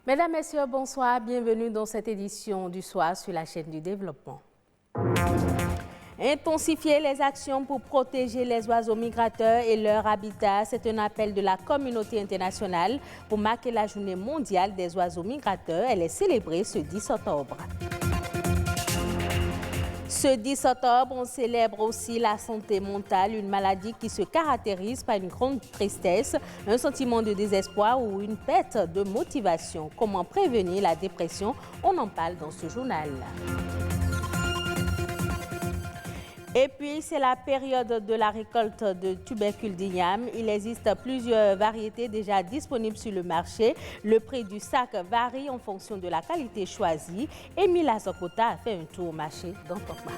Mesdames, Messieurs, bonsoir. Bienvenue dans cette édition du soir sur la chaîne du développement. Intensifier les actions pour protéger les oiseaux migrateurs et leur habitat, c'est un appel de la communauté internationale pour marquer la journée mondiale des oiseaux migrateurs. Elle est célébrée ce 10 octobre. Ce 10 octobre, on célèbre aussi la santé mentale, une maladie qui se caractérise par une grande tristesse, un sentiment de désespoir ou une perte de motivation. Comment prévenir la dépression? On en parle dans ce journal. Et puis, c'est la période de la récolte de tubercules d'igname. Il existe plusieurs variétés déjà disponibles sur le marché. Le prix du sac varie en fonction de la qualité choisie. Émile Azokota a fait un tour au marché dans Tokma.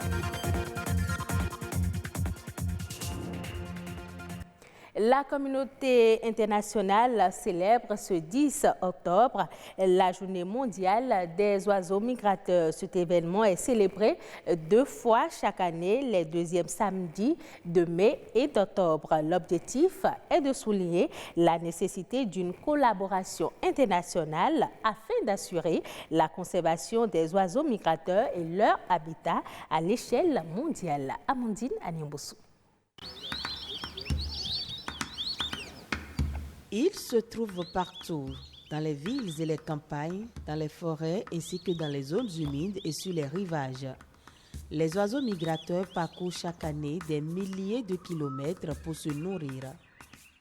La communauté internationale célèbre ce 10 octobre la journée mondiale des oiseaux migrateurs. Cet événement est célébré 2 fois chaque année, les deuxièmes samedis de mai et d'octobre. L'objectif est de souligner la nécessité d'une collaboration internationale afin d'assurer la conservation des oiseaux migrateurs et leur habitat à l'échelle mondiale. Amandine Anyamboussou. Ils se trouvent partout, dans les villes et les campagnes, dans les forêts ainsi que dans les zones humides et sur les rivages. Les oiseaux migrateurs parcourent chaque année des milliers de kilomètres pour se nourrir.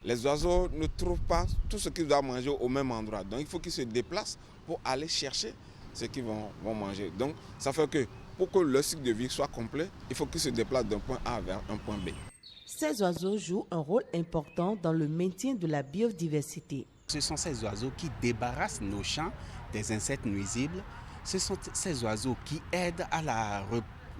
Les oiseaux ne trouvent pas tout ce qu'ils doivent manger au même endroit. Donc il faut qu'ils se déplacent pour aller chercher ce qu'ils vont manger. Donc ça fait que pour que le cycle de vie soit complet, il faut qu'ils se déplacent d'un point A vers un point B. Ces oiseaux jouent un rôle important dans le maintien de la biodiversité. Ce sont ces oiseaux qui débarrassent nos champs des insectes nuisibles. Ce sont ces oiseaux qui aident à la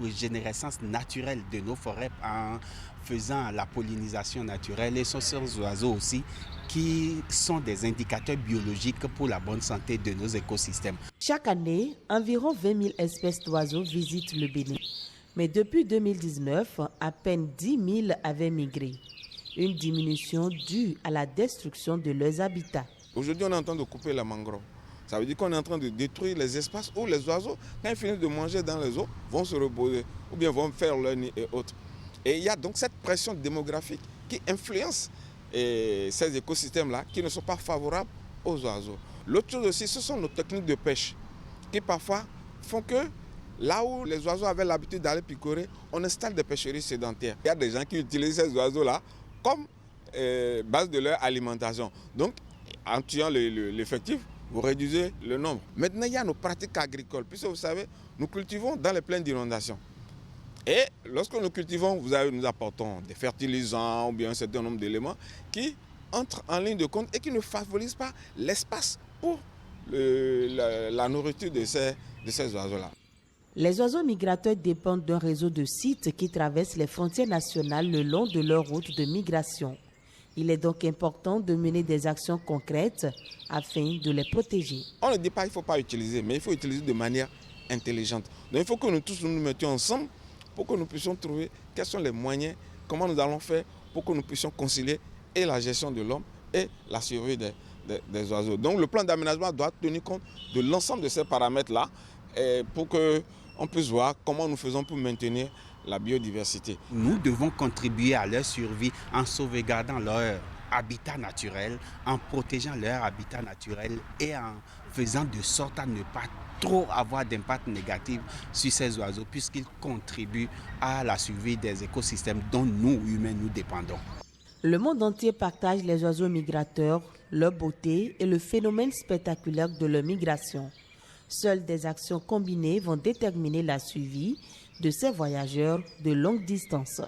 régénérescence naturelle de nos forêts en faisant la pollinisation naturelle. Et ce sont ces oiseaux aussi qui sont des indicateurs biologiques pour la bonne santé de nos écosystèmes. Chaque année, environ 20 000 espèces d'oiseaux visitent le Bénin. Mais depuis 2019, à peine 10 000 avaient migré. Une diminution due à la destruction de leurs habitats. Aujourd'hui, on est en train de couper la mangrove. Ça veut dire qu'on est en train de détruire les espaces où les oiseaux, quand ils finissent de manger dans les eaux, vont se reposer ou bien vont faire leur nid et autres. Et il y a donc cette pression démographique qui influence ces écosystèmes-là qui ne sont pas favorables aux oiseaux. L'autre chose aussi, ce sont nos techniques de pêche qui parfois font que là où les oiseaux avaient l'habitude d'aller picorer, on installe des pêcheries sédentaires. Il y a des gens qui utilisent ces oiseaux-là comme base de leur alimentation. Donc, en tuant l'effectif, vous réduisez le nombre. Maintenant, il y a nos pratiques agricoles. Puisque vous savez, nous cultivons dans les plaines d'inondation. Et lorsque nous cultivons, nous apportons des fertilisants ou bien un certain nombre d'éléments qui entrent en ligne de compte et qui ne favorisent pas l'espace pour la nourriture de ces oiseaux-là. Les oiseaux migrateurs dépendent d'un réseau de sites qui traversent les frontières nationales le long de leur route de migration. Il est donc important de mener des actions concrètes afin de les protéger. On ne dit pas qu'il ne faut pas utiliser, mais il faut utiliser de manière intelligente. Donc il faut que nous tous nous mettions ensemble pour que nous puissions trouver quels sont les moyens, comment nous allons faire pour que nous puissions concilier et la gestion de l'homme et la survie des oiseaux. Donc le plan d'aménagement doit tenir compte de l'ensemble de ces paramètres-là pour qu'on puisse voir comment nous faisons pour maintenir la biodiversité. Nous devons contribuer à leur survie en sauvegardant leur habitat naturel, en protégeant leur habitat naturel et en faisant de sorte à ne pas trop avoir d'impact négatif sur ces oiseaux puisqu'ils contribuent à la survie des écosystèmes dont nous, humains, nous dépendons. Le monde entier partage les oiseaux migrateurs, leur beauté et le phénomène spectaculaire de leur migration. Seules des actions combinées vont déterminer la survie de ces voyageurs de longue distance.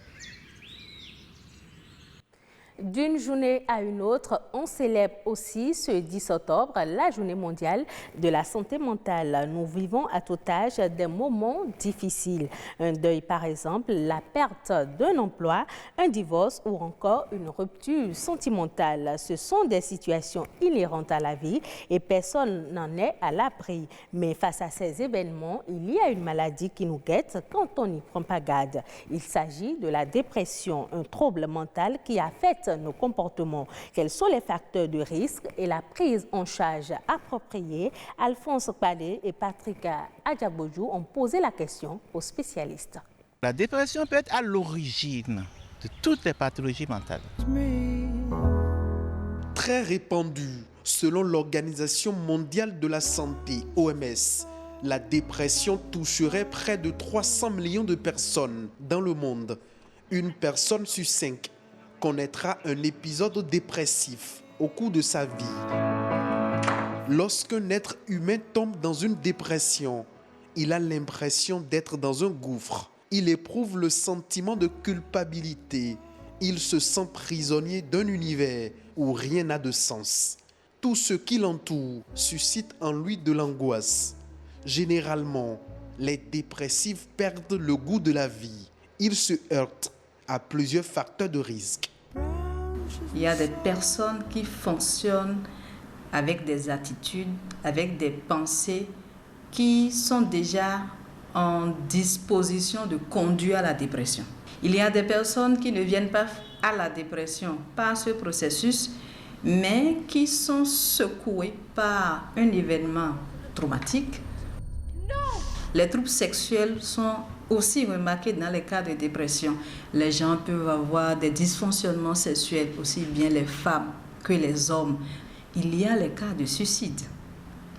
D'une journée à une autre, on célèbre aussi ce 10 octobre la journée mondiale de la santé mentale. Nous vivons à tout âge des moments difficiles. Un deuil par exemple, la perte d'un emploi, un divorce ou encore une rupture sentimentale. Ce sont des situations inhérentes à la vie et personne n'en est à l'abri. Mais face à ces événements, il y a une maladie qui nous guette quand on n'y prend pas garde. Il s'agit de la dépression, un trouble mental qui affecte nos comportements. Quels sont les facteurs de risque et la prise en charge appropriée? Alphonse Kpalé et Patrick Adjabojou ont posé la question aux spécialistes. La dépression peut être à l'origine de toutes les pathologies mentales. Très répandue, selon l'Organisation mondiale de la santé, OMS, la dépression toucherait près de 300 millions de personnes dans le monde. Une personne sur 5 connaîtra un épisode dépressif au cours de sa vie. Lorsqu'un être humain tombe dans une dépression, il a l'impression d'être dans un gouffre. Il éprouve le sentiment de culpabilité. Il se sent prisonnier d'un univers où rien n'a de sens. Tout ce qui l'entoure suscite en lui de l'angoisse. Généralement, les dépressifs perdent le goût de la vie. Ils se heurtent à plusieurs facteurs de risque. Il y a des personnes qui fonctionnent avec des attitudes, avec des pensées qui sont déjà en disposition de conduire à la dépression. Il y a des personnes qui ne viennent pas à la dépression par ce processus, mais qui sont secouées par un événement traumatique. Les troubles sexuels sont aussi remarqués dans les cas de dépression. Les gens peuvent avoir des dysfonctionnements sexuels, aussi bien les femmes que les hommes. Il y a les cas de suicide.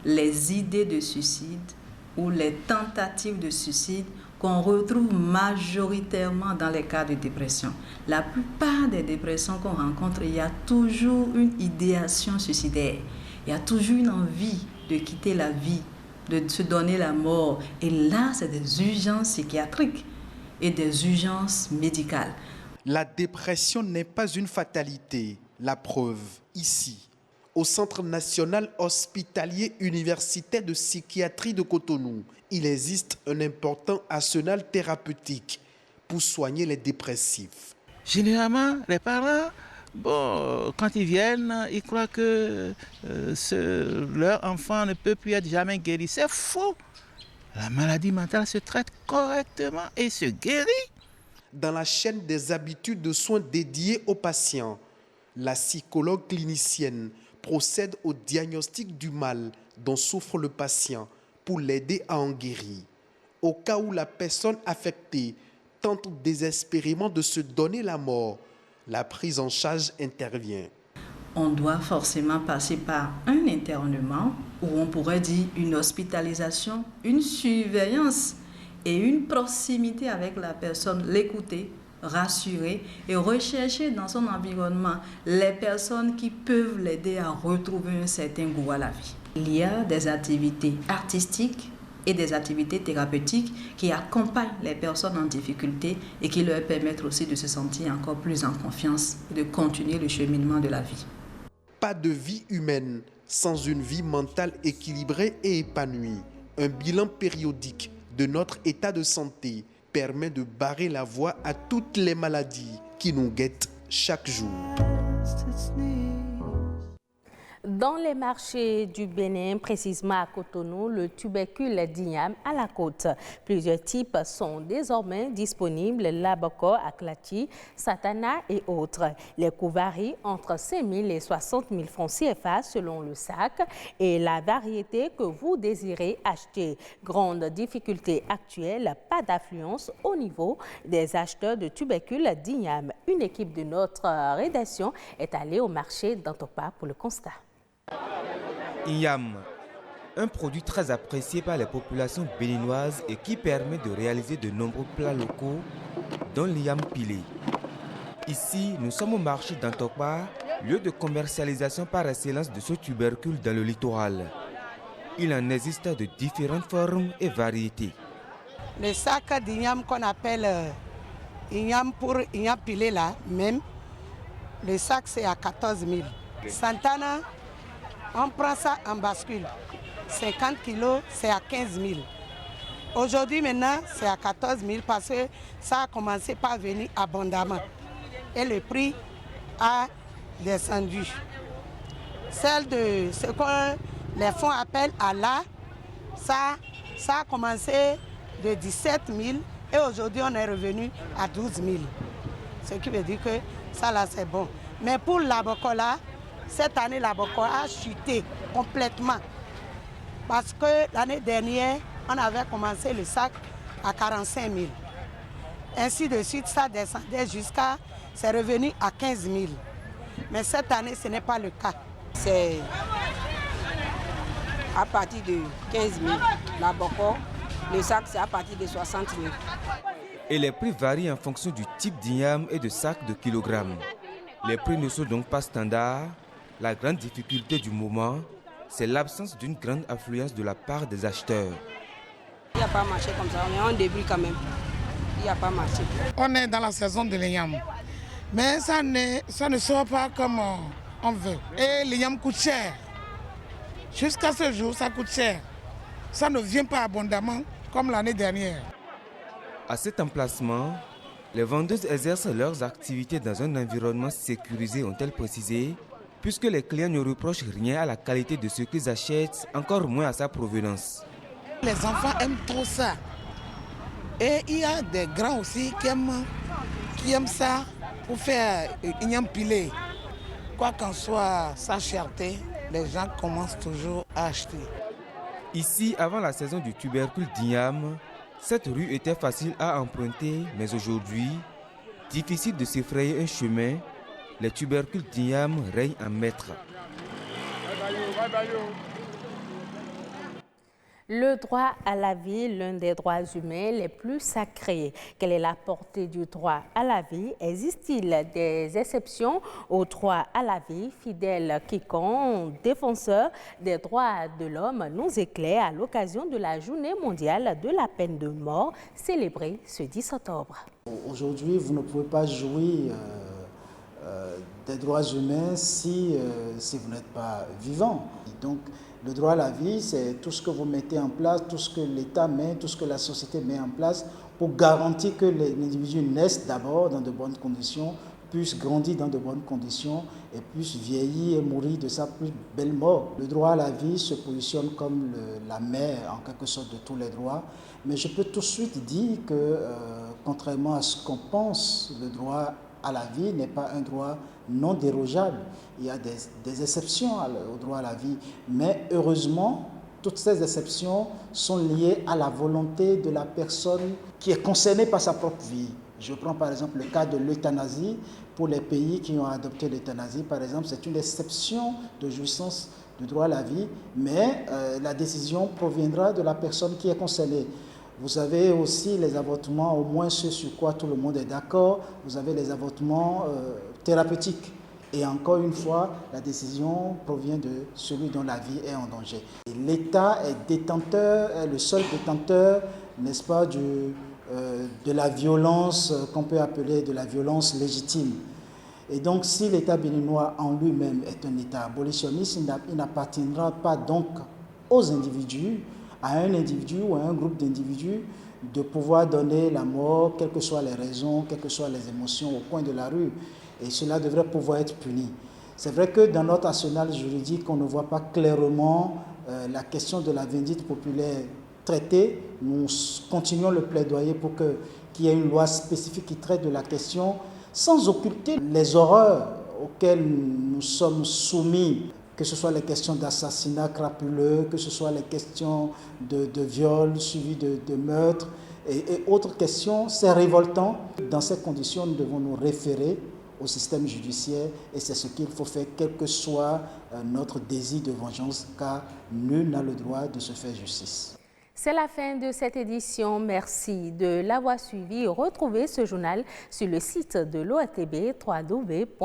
Les idées de suicide ou les tentatives de suicide qu'on retrouve majoritairement dans les cas de dépression. La plupart des dépressions qu'on rencontre, il y a toujours une idéation suicidaire. Il y a toujours une envie de quitter la vie, de se donner la mort. Et là, c'est des urgences psychiatriques et des urgences médicales. La dépression n'est pas une fatalité. La preuve, ici, au Centre national hospitalier universitaire de psychiatrie de Cotonou, il existe un important arsenal thérapeutique pour soigner les dépressifs. Généralement, les parents, quand ils viennent, ils croient que leur enfant ne peut plus être jamais guéri. C'est faux. La maladie mentale se traite correctement et se guérit. Dans la chaîne des habitudes de soins dédiées aux patients, la psychologue clinicienne procède au diagnostic du mal dont souffre le patient pour l'aider à en guérir. Au cas où la personne affectée tente désespérément de se donner la mort, la prise en charge intervient. On doit forcément passer par un internement, ou on pourrait dire une hospitalisation, une surveillance et une proximité avec la personne, l'écouter, rassurer et rechercher dans son environnement les personnes qui peuvent l'aider à retrouver un certain goût à la vie. Il y a des activités artistiques et des activités thérapeutiques qui accompagnent les personnes en difficulté et qui leur permettent aussi de se sentir encore plus en confiance et de continuer le cheminement de la vie. Pas de vie humaine sans une vie mentale équilibrée et épanouie. Un bilan périodique de notre état de santé permet de barrer la voie à toutes les maladies qui nous guettent chaque jour. Dans les marchés du Bénin, précisément à Cotonou, le tubercule d'igname à la côte. Plusieurs types sont désormais disponibles, Laboko, Aklati, Satana et autres. Les coûts varient entre 5 000 et 60 000 francs CFA selon le sac et la variété que vous désirez acheter. Grande difficulté actuelle, pas d'affluence au niveau des acheteurs de tubercule d'igname. Une équipe de notre rédaction est allée au marché d'Antopa pour le constat. Igname, un produit très apprécié par les populations béninoises et qui permet de réaliser de nombreux plats locaux, dont l'igname pilé. Ici, nous sommes au marché d'Antopa, lieu de commercialisation par excellence de ce tubercule dans le littoral. Il en existe de différentes formes et variétés. Le sac d'igname qu'on appelle igname pour igname pilé là, même, le sac c'est à 14 000. Santana, on prend ça en bascule. 50 kilos, c'est à 15 000. Aujourd'hui, maintenant, c'est à 14 000 parce que ça a commencé par venir abondamment. Et le prix a descendu. Celle de ce que les fonds appellent Allah, ça a commencé de 17 000 et aujourd'hui, on est revenu à 12 000. Ce qui veut dire que ça, là, c'est bon. Mais pour l'abocola, cette année, l'abocola a chuté complètement. Parce que l'année dernière, on avait commencé le sac à 45 000. Ainsi de suite, ça descendait jusqu'à, c'est revenu à 15 000. Mais cette année, ce n'est pas le cas. C'est à partir de 15 000. L'aboko, le sac, c'est à partir de 60 000. Et les prix varient en fonction du type d'igname et de sac de kilogrammes. Les prix ne sont donc pas standards. La grande difficulté du moment, c'est l'absence d'une grande affluence de la part des acheteurs. Il n'y a pas marché comme ça, on est en début quand même. Il n'y a pas marché. On est dans la saison de l'igname, mais ça ne sort pas comme on veut. Et l'igname coûte cher. Jusqu'à ce jour, ça coûte cher. Ça ne vient pas abondamment comme l'année dernière. À cet emplacement, les vendeuses exercent leurs activités dans un environnement sécurisé, ont-elles précisé, puisque les clients ne reprochent rien à la qualité de ce qu'ils achètent, encore moins à sa provenance. Les enfants aiment trop ça. Et il y a des grands aussi qui aiment ça pour faire igname pilé. Quoi qu'en soit sa cherté, les gens commencent toujours à acheter. Ici, avant la saison du tubercule d'igname, cette rue était facile à emprunter, mais aujourd'hui, difficile de se frayer un chemin. Les tubercules d'igname règnent en maître. Le droit à la vie, l'un des droits humains les plus sacrés. Quelle est la portée du droit à la vie? Existe-t-il des exceptions au droit à la vie? Fidèle quiconque, défenseur des droits de l'homme, nous éclaire à l'occasion de la Journée mondiale de la peine de mort, célébrée ce 10 octobre. Aujourd'hui, vous ne pouvez pas jouir des droits humains si vous n'êtes pas vivant. Donc, le droit à la vie, c'est tout ce que vous mettez en place, tout ce que l'État met, tout ce que la société met en place pour garantir que l'individu naisse d'abord dans de bonnes conditions, puisse grandir dans de bonnes conditions et puisse vieillir et mourir de sa plus belle mort. Le droit à la vie se positionne comme la mère, en quelque sorte, de tous les droits. Mais je peux tout de suite dire que, contrairement à ce qu'on pense, le droit à la vie n'est pas un droit non dérogeable. Il y a des exceptions au droit à la vie, mais heureusement, toutes ces exceptions sont liées à la volonté de la personne qui est concernée par sa propre vie. Je prends par exemple le cas de l'euthanasie. Pour les pays qui ont adopté l'euthanasie, par exemple, c'est une exception de jouissance du droit à la vie, mais la décision proviendra de la personne qui est concernée. Vous avez aussi les avortements, au moins ceux sur quoi tout le monde est d'accord. Vous avez les avortements thérapeutiques. Et encore une fois, la décision provient de celui dont la vie est en danger. L'État est le seul détenteur, n'est-ce pas, de la violence qu'on peut appeler de la violence légitime. Et donc, si l'État béninois en lui-même est un État abolitionniste, il n'appartiendra pas donc aux individus, à un individu ou à un groupe d'individus, de pouvoir donner la mort, quelles que soient les raisons, quelles que soient les émotions, au coin de la rue. Et cela devrait pouvoir être puni. C'est vrai que dans notre arsenal juridique, on ne voit pas clairement la question de la vindicte populaire traitée. Nous continuons le plaidoyer pour qu'il y ait une loi spécifique qui traite de la question, sans occulter les horreurs auxquelles nous sommes soumis, que ce soit les questions d'assassinat crapuleux, que ce soit les questions de viol suivi de meurtre et autres questions. C'est révoltant. Dans ces conditions, nous devons nous référer au système judiciaire et c'est ce qu'il faut faire, quel que soit notre désir de vengeance, car nul n'a le droit de se faire justice. C'est la fin de cette édition. Merci de l'avoir suivi. Retrouvez ce journal sur le site de l'ORTB, www.ortb.bj.